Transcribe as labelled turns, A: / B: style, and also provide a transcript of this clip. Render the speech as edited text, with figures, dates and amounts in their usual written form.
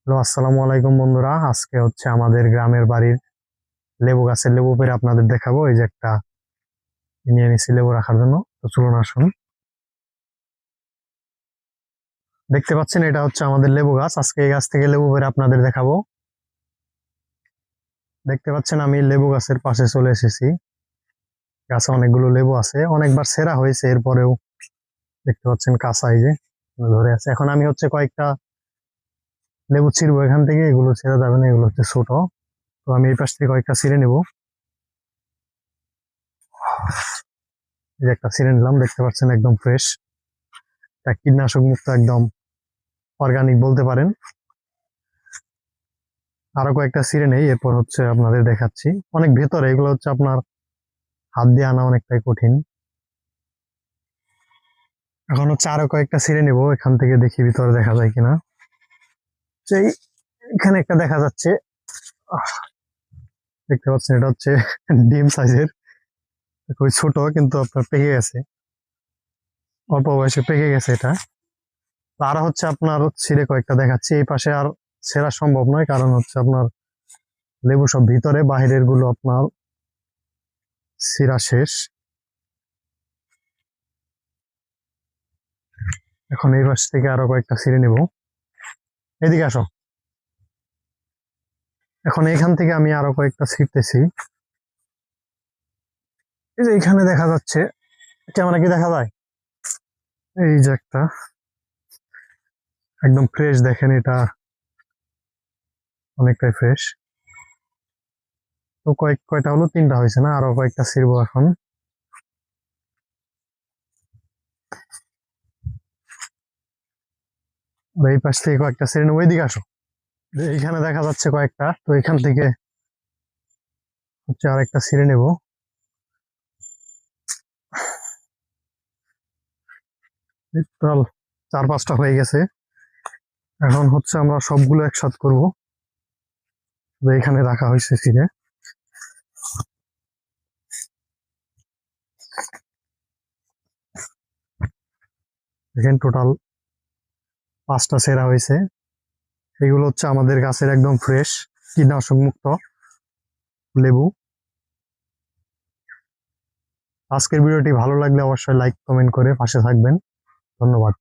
A: Hello, আসসালামু আলাইকুম বন্ধুরা। আজকে হচ্ছে আমাদের গ্রামের বাড়ির লেবু গাছের লেবু পেড়ে আপনাদের দেখাবো। এই যে একটা নিয়ে নিছি লেবু রাখার জন্য। তো চলুন আসুন। দেখতে পাচ্ছেন এটা হচ্ছে আমাদের লেবু গাছ। আজকে এই গাছ থেকে লেবু পেড়ে আপনাদের দেখাবো। দেখতে পাচ্ছেন আমি লেবু গাছের পাশে চলে এসেছি। গাছে অনেকগুলো লেবু আছে, অনেকবার ছেঁড়া হয়েছে, এরপরেও দেখতে পাচ্ছেন কাঁচা এই যে ধরে আছে। এখন আমি হচ্ছে কয়েকটা লেবু ছিঁড়বো এখান থেকে। এগুলো ছেঁড়া যাবে না, এগুলো হচ্ছে ছোট। তো আমি এই পাশ থেকে কয়েকটা ছিঁড়ে নেবো। এই যে একটা ছিঁড়ে নিলাম, দেখতে পাচ্ছেন একদম ফ্রেশ, কীটনাশক মুক্ত, একদম অর্গানিক বলতে পারেন। আরো কয়েকটা ছিঁড়ে নেই, এরপর হচ্ছে আপনাদের দেখাচ্ছি। অনেক ভেতরে, এগুলো হচ্ছে আপনার হাত দিয়ে আনা অনেকটাই কঠিন। এখন হচ্ছে আরো কয়েকটা ছিঁড়ে নেবো এখান থেকে, দেখি ভিতরে দেখা যায় কিনা। সেই এখানে একটা দেখা যাচ্ছে। আহ, দেখতে পাচ্ছেন এটা হচ্ছে ডিম সাইজের, খুবই ছোট, কিন্তু আপনার পেকে গেছে, অল্প বয়সে পেকে গেছে এটা। তো আরো হচ্ছে আপনার ছিঁড়ে কয়েকটা দেখাচ্ছি। এই পাশে আর ছেঁড়া সম্ভব নয়, কারণ হচ্ছে আপনার লেবু সব ভিতরে, বাহিরের গুলো আপনার ছিঁড়া শেষ। এখন এই পাশ থেকে আরো কয়েকটা ছিঁড়ে নেব। এদিকে আসো। এখন এখান থেকে আমি আরো কয়েকটা ছিঁড়তেছি। এই যে এখানে দেখা যাচ্ছে, ক্যামেরা কি দেখা যায়? এই যে একটা একদম ফ্রেশ, দেখেন এটা অনেকটাই ফ্রেশ। তো কয়টা হলো, তিনটা হয়েছে না, আরো কয়েকটা ছিড়বো এখন। আর এই পাশ থেকে কয়েকটা ছিঁড়ে নেবো। এইদিকে আসো। এইখানে দেখা যাচ্ছে কয়েকটা, তো এখান থেকে হচ্ছে আরেকটা ছিঁড়ে নেবো। টোটাল 4-5টা হয়ে গেছে। এখন হচ্ছে আমরা সবগুলো একসাথ করবো। তো এখানে রাখা হয়েছে ছিঁড়ে। দেখেন টোটাল 5টা ছেঁড়া হয়েছে। এগুলো হচ্ছে আমাদের গাছের একদম ফ্রেশ, কীটনাশক মুক্ত লেবু। আজকের ভিডিওটি ভালো লাগলে অবশ্যই লাইক কমেন্ট করে পাশে থাকবেন। ধন্যবাদ।